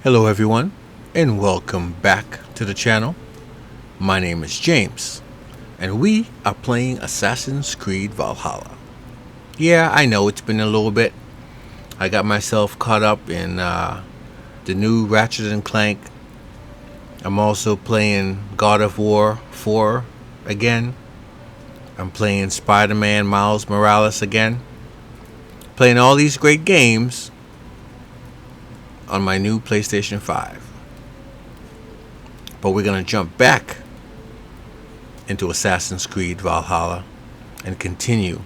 Hello everyone, and welcome back to the channel. My name is James, and we are playing Assassin's Creed Valhalla. Yeah, I know it's been a little bit. I got myself caught up in the new Ratchet and Clank. I'm also playing God of War 4 again. I'm playing Spider-Man Miles Morales again. Playing all these great games on my new PlayStation 5. But we're going to jump back into Assassin's Creed Valhalla and continue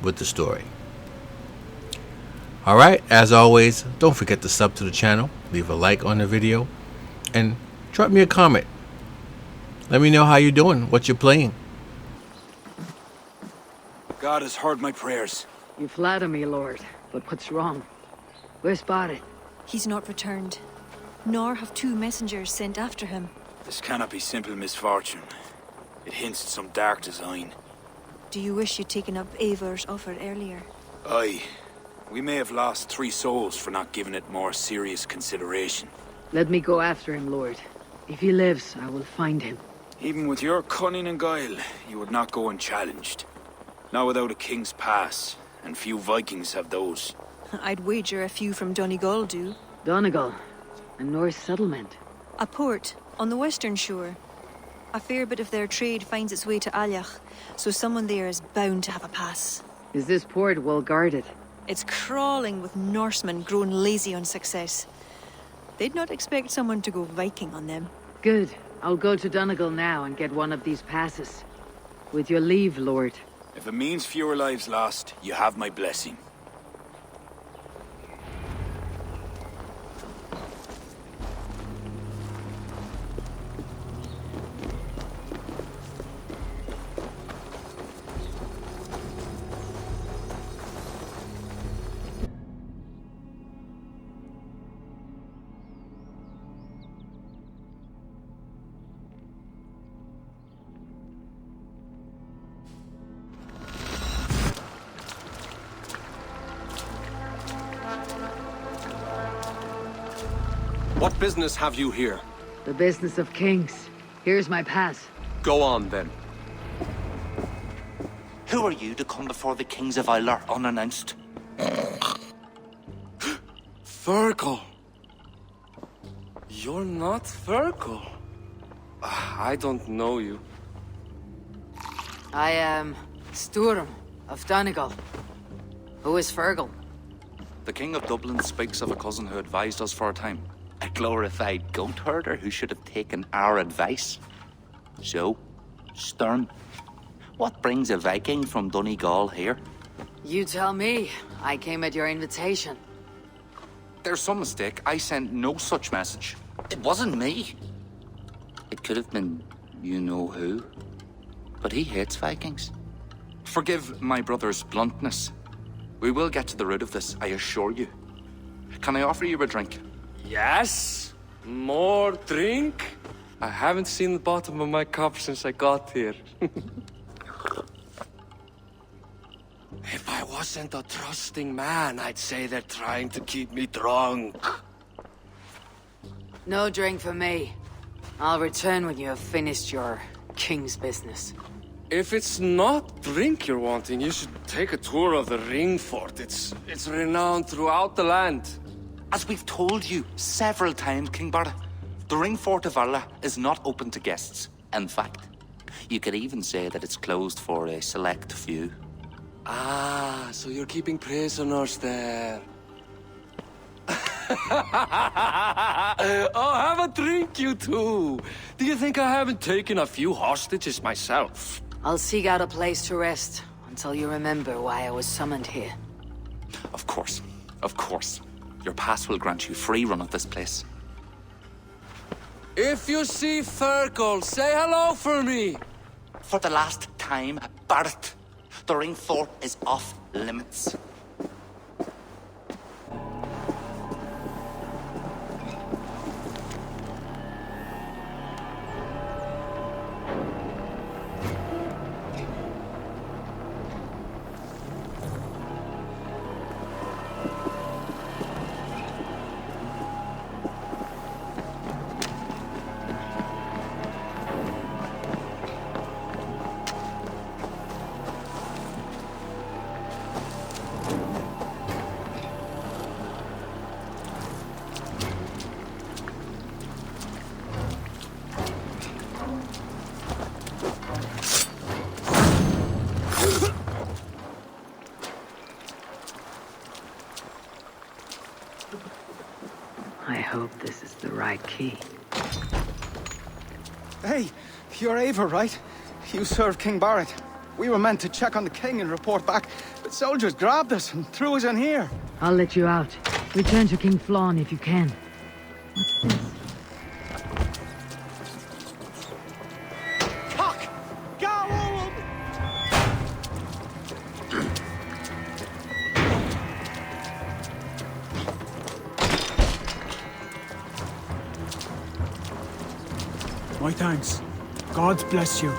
with the story. Alright, as always, don't forget to sub to the channel, leave a like on the video, and drop me a comment. Let me know how you're doing, what you're playing. God has heard my prayers. You flatter me, Lord, but what's wrong? Where's Barret? He's not returned, nor have two messengers sent after him. This cannot be simple misfortune. It hints at some dark design. Do you wish you'd taken up Eivor's offer earlier? Aye. We may have lost 3 souls for not giving it more serious consideration. Let me go after him, Lord. If he lives, I will find him. Even with your cunning and guile, you would not go unchallenged. Not without a king's pass, and few Vikings have those. I'd wager a few from Donegal do. Donegal, a Norse settlement. A port on the western shore. A fair bit of their trade finds its way to Aljach, so someone there is bound to have a pass. Is this port well guarded? It's crawling with Norsemen grown lazy on success. They'd not expect someone to go Viking on them. Good. I'll go to Donegal now and get one of these passes. With your leave, Lord. If it means fewer lives lost, you have my blessing. What business have you here? The business of kings. Here's my pass. Go on, then. Who are you to come before the kings of Ilar unannounced? Fergal. You're not Fergal. I don't know you. I am Sturm of Donegal. Who is Fergal? The king of Dublin speaks of a cousin who advised us for a time. A glorified goat herder who should have taken our advice. So, Sturm, what brings a Viking from Donegal here? You tell me. I came at your invitation. There's some mistake. I sent no such message. It wasn't me. It could have been you-know-who. But he hates Vikings. Forgive my brother's bluntness. We will get to the root of this, I assure you. Can I offer you a drink? Yes? More drink? I haven't seen the bottom of my cup since I got here. If I wasn't a trusting man, I'd say they're trying to keep me drunk. No drink for me. I'll return when you have finished your king's business. If it's not drink you're wanting, you should take a tour of the ring fort. It's renowned throughout the land. As we've told you several times, King Barda, the ring fort of Valhalla is not open to guests. In fact, you could even say that it's closed for a select few. Ah, so you're keeping prisoners there. Oh, have a drink, you two. Do you think I haven't taken a few hostages myself? I'll seek out a place to rest until you remember why I was summoned here. Of course, of course. Your pass will grant you free run of this place. If you see Fergal, say hello for me. For the last time, Barret, the ring fort is off limits. I hope this is the right key. Hey, you're Ava, right? You served King Barrett. We were meant to check on the king and report back, but soldiers grabbed us and threw us in here. I'll let you out. Return to King Flann if you can. What's this? Cock! Go! My thanks. God bless you.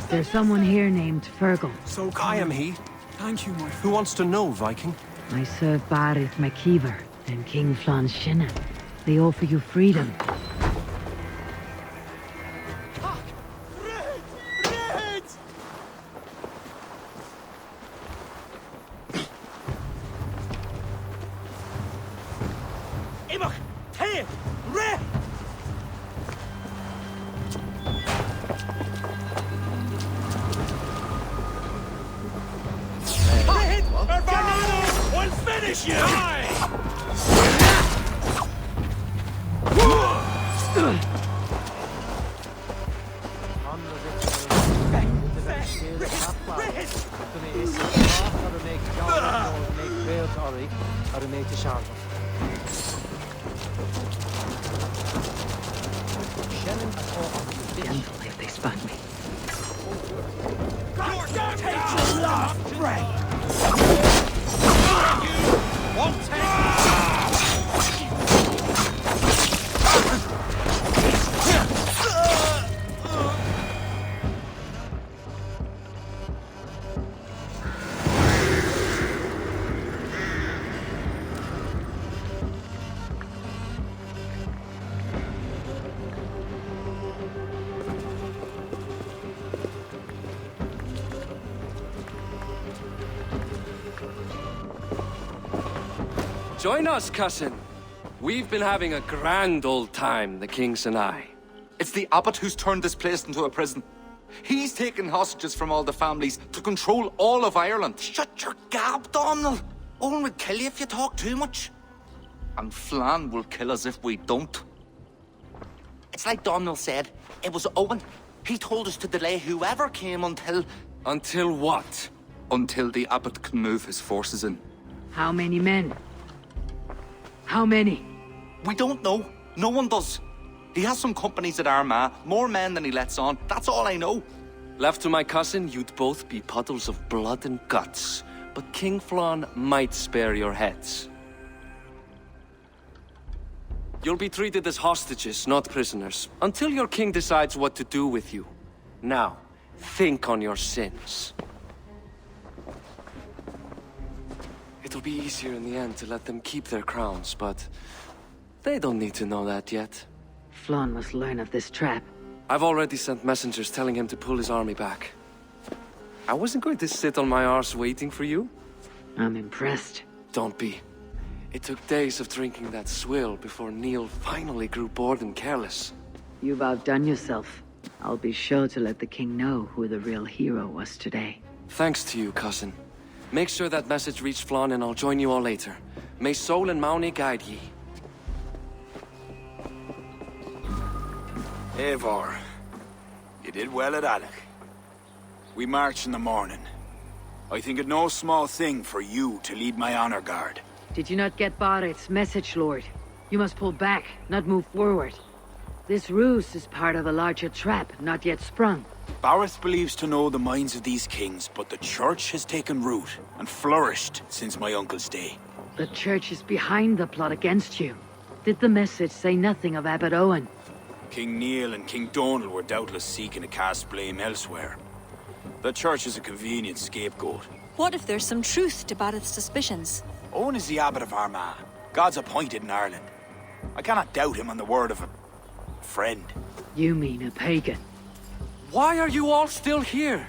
There's someone here named Fergal. So I am he. Thank you, my Who wants to know, Viking? I serve Barrett McKeever and King Flann Shinna. They offer you freedom. Gentle if they spot me. Join us, cousin. We've been having a grand old time, the kings and I. It's the abbot who's turned this place into a prison. He's taken hostages from all the families to control all of Ireland. Shut your gab, Domhnall. Owen will kill you if you talk too much. And Flann will kill us if we don't. It's like Domhnall said. It was Owen. He told us to delay whoever came until... Until what? Until the abbot can move his forces in. How many men? How many? We don't know. No one does. He has some companies at Armagh, more men than he lets on. That's all I know. Left to my cousin, you'd both be puddles of blood and guts. But King Flann might spare your heads. You'll be treated as hostages, not prisoners, until your king decides what to do with you. Now, think on your sins. It'll be easier in the end to let them keep their crowns, but they don't need to know that yet. Flann must learn of this trap. I've already sent messengers telling him to pull his army back. I wasn't going to sit on my arse waiting for you. I'm impressed. Don't be. It took days of drinking that swill before Neil finally grew bored and careless. You've outdone yourself. I'll be sure to let the king know who the real hero was today. Thanks to you, cousin. Make sure that message reached Flann and I'll join you all later. May Sol and Mauni guide ye. Eivor, you did well at Alec. We march in the morning. I think it no small thing for you to lead my honor guard. Did you not get Barrett's message, Lord? You must pull back, not move forward. This ruse is part of a larger trap, not yet sprung. Barrett believes to know the minds of these kings, but the church has taken root and flourished since my uncle's day. The church is behind the plot against you. Did the message say nothing of Abbot Owen? King Neil and King Donald were doubtless seeking to cast blame elsewhere. The church is a convenient scapegoat. What if there's some truth to Barrett's suspicions? Owen is the abbot of Armagh, God's appointed in Ireland. I cannot doubt him on the word of a friend. You mean a pagan? Why are you all still here?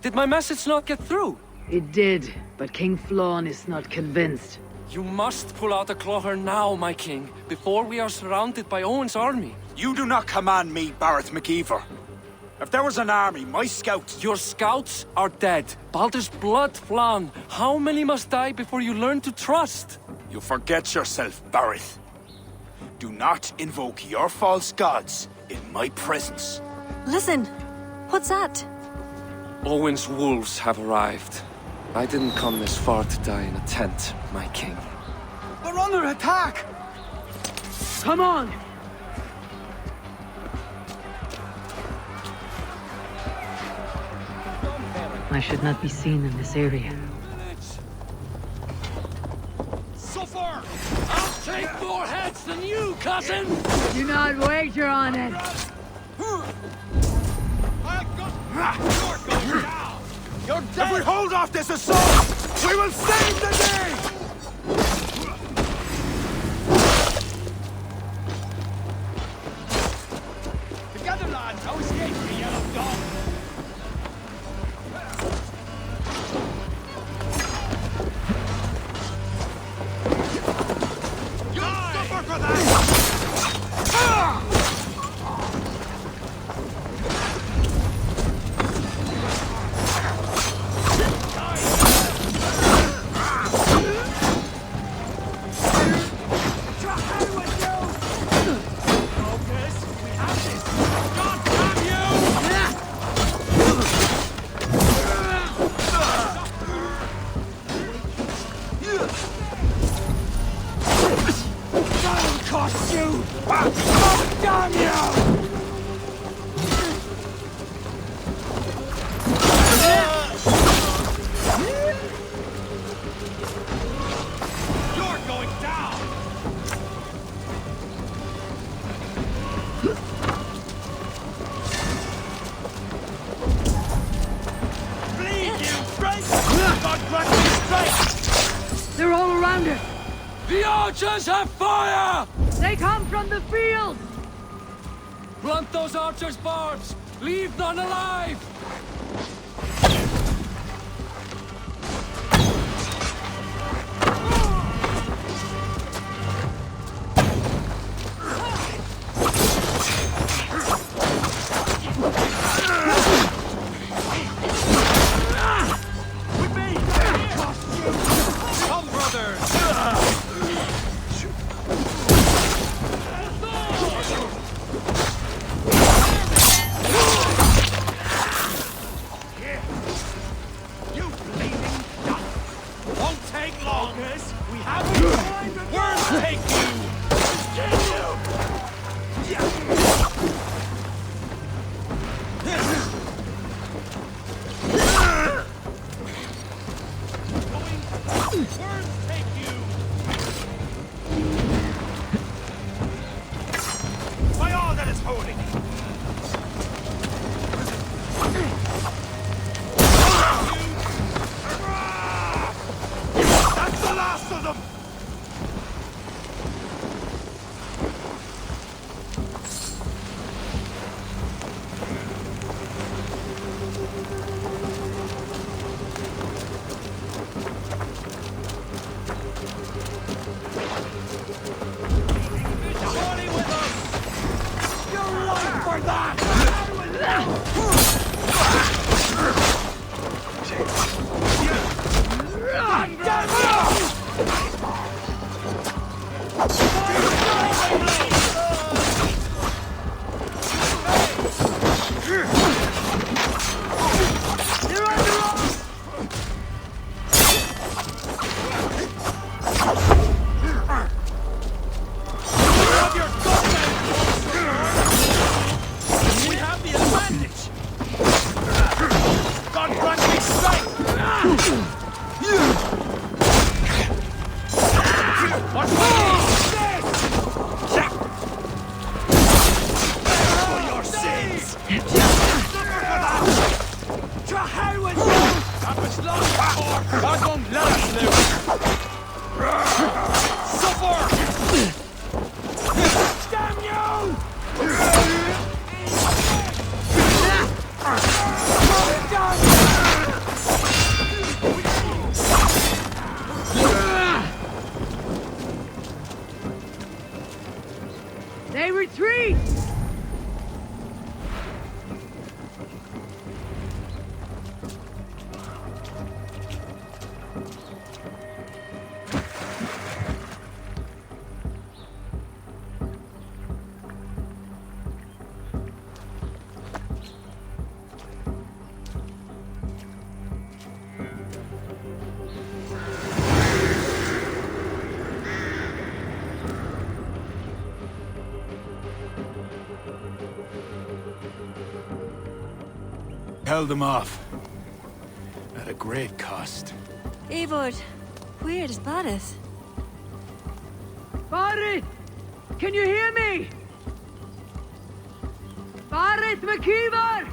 Did my message not get through? It did, but King Flann is not convinced. You must pull out the clawher now, my king, before we are surrounded by Owen's army. You do not command me, Barrett McKeever. If there was an army, my scouts... Your scouts are dead. Baldur's blood, Flann. How many must die before you learn to trust? You forget yourself, Barrett. Do not invoke your false gods in my presence. Listen, what's that? Owen's wolves have arrived. I didn't come this far to die in a tent, my king. We're under attack! Come on! I should not be seen in this area. So far, I'll take more heads than you, cousin! Do not wager on it! You're dead! If we hold off this assault, we will save the day! Together, lads! No escape for the yellow dog! You'll suffer for that! They're all around us! The archers have fire! They come from the field! Blunt those archers' barbs! Leave none alive! Come, brothers! You bleeding duck! Won't take long! We have you! Worms take you! Worms take you! By all that is holy! That's the last of them! Surely with us! You're right for that! We have the advantage! God grant me sight! What is this? For your sins! To hell with you! That was long before! God won't let us live! Suffer! Damn you! Held them off. At a great cost. Eivor, where is Barrett? Barret! Can you hear me? Barret McKeever!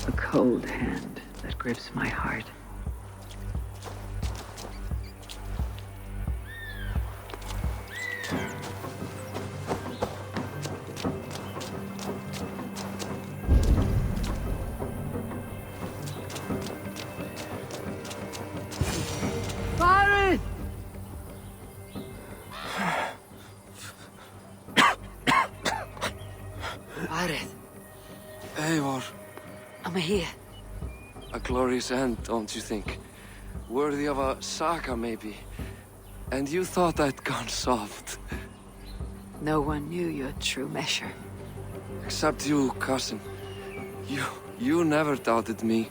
A cold hand that grips my heart. Barret! Barret, Eivor. I'm here. A glorious end, don't you think? Worthy of a saga, maybe. And you thought I'd gone soft. No one knew your true measure. Except you, cousin. You never doubted me.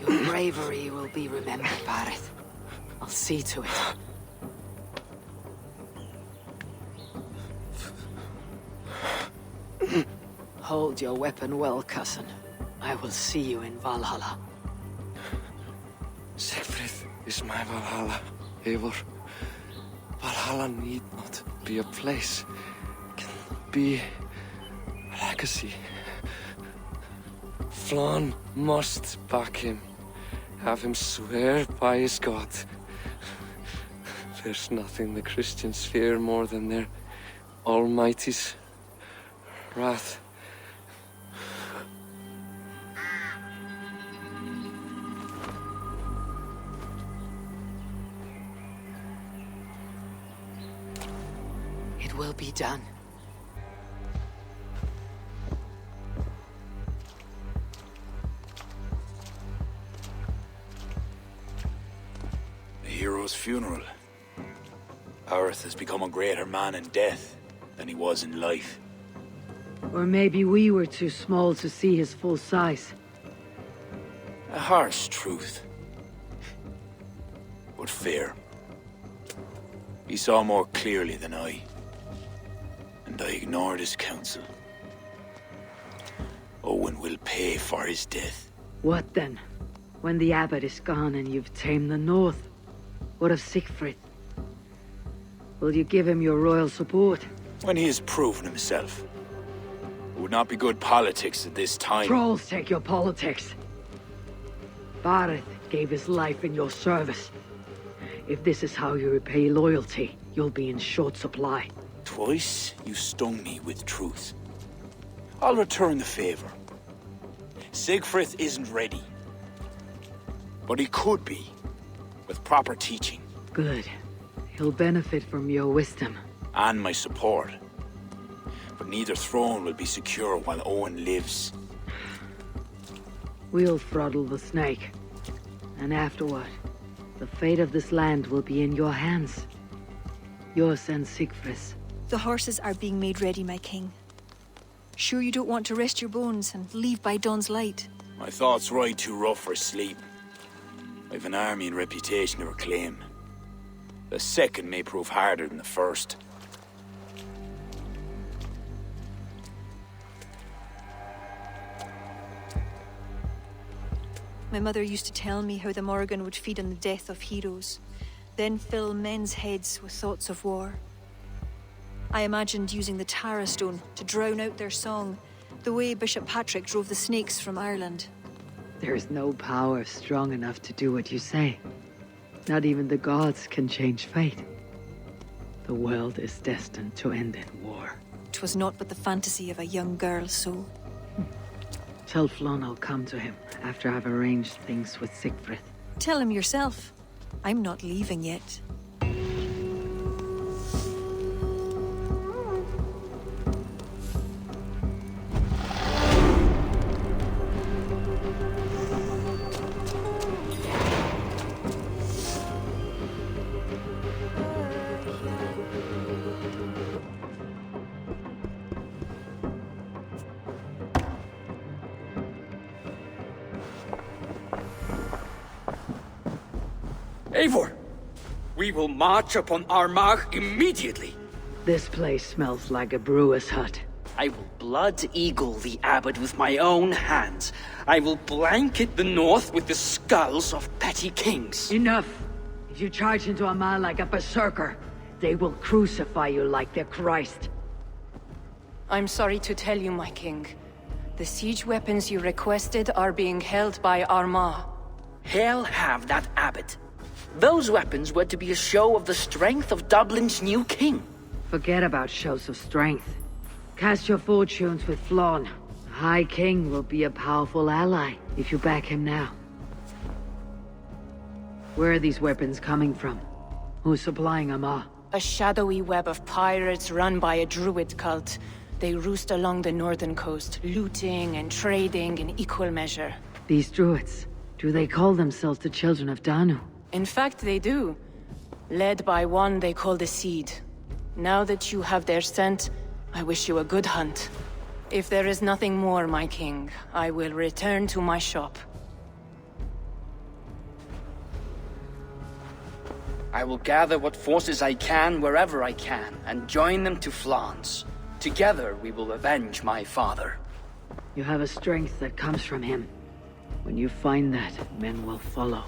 Your bravery will be remembered, Barret. I'll see to it. Hold your weapon well, cousin. I will see you in Valhalla. Siegfried is my Valhalla, Eivor. Valhalla need not be a place. It can be a legacy. Flann must back him. Have him swear by his god. There's nothing the Christians fear more than their Almighty's wrath. It will be done. A hero's funeral. Arth has become a greater man in death than he was in life. Or maybe we were too small to see his full size. A harsh truth. But fair. He saw more clearly than I. And I ignored his counsel. Owen will pay for his death. What then? When the abbot is gone and you've tamed the north? What of Siegfried? Will you give him your royal support? When he has proven himself. It would not be good politics at this time. Trolls take your politics. Barret gave his life in your service. If this is how you repay loyalty, you'll be in short supply. Twice you stung me with truth. I'll return the favor. Siegfried isn't ready. But he could be, with proper teaching. Good. He'll benefit from your wisdom. And my support. But neither throne will be secure while Owen lives. We'll throttle the snake. And afterward, the fate of this land will be in your hands. Yours and Siegfried's. The horses are being made ready, my king. Sure you don't want to rest your bones and leave by dawn's light? My thoughts ride too rough for sleep. I've an army and reputation to reclaim. The second may prove harder than the first. My mother used to tell me how the Morrigan would feed on the death of heroes, then fill men's heads with thoughts of war. I imagined using the Tara Stone to drown out their song, the way Bishop Patrick drove the snakes from Ireland. There's no power strong enough to do what you say. Not even the gods can change fate. The world is destined to end in war. 'Twas not but the fantasy of a young girl's soul. Tell Flann I'll come to him after I've arranged things with Siegfried. Tell him yourself. I'm not leaving yet. Eivor, we will march upon Armagh immediately. This place smells like a brewer's hut. I will blood eagle the abbot with my own hands. I will blanket the north with the skulls of petty kings. Enough! If you charge into Armagh like a berserker, they will crucify you like their Christ. I'm sorry to tell you, my king. The siege weapons you requested are being held by Armagh. Hell have that abbot. Those weapons were to be a show of the strength of Dublin's new king. Forget about shows of strength. Cast your fortunes with Flann. The High King will be a powerful ally if you back him now. Where are these weapons coming from? Who's supplying Armagh? A shadowy web of pirates run by a druid cult. They roost along the northern coast, looting and trading in equal measure. These druids, do they call themselves the Children of Danu? In fact, they do. Led by one they call the Seed. Now that you have their scent, I wish you a good hunt. If there is nothing more, my king, I will return to my shop. I will gather what forces I can wherever I can, and join them to Flann's. Together we will avenge my father. You have a strength that comes from him. When you find that, men will follow.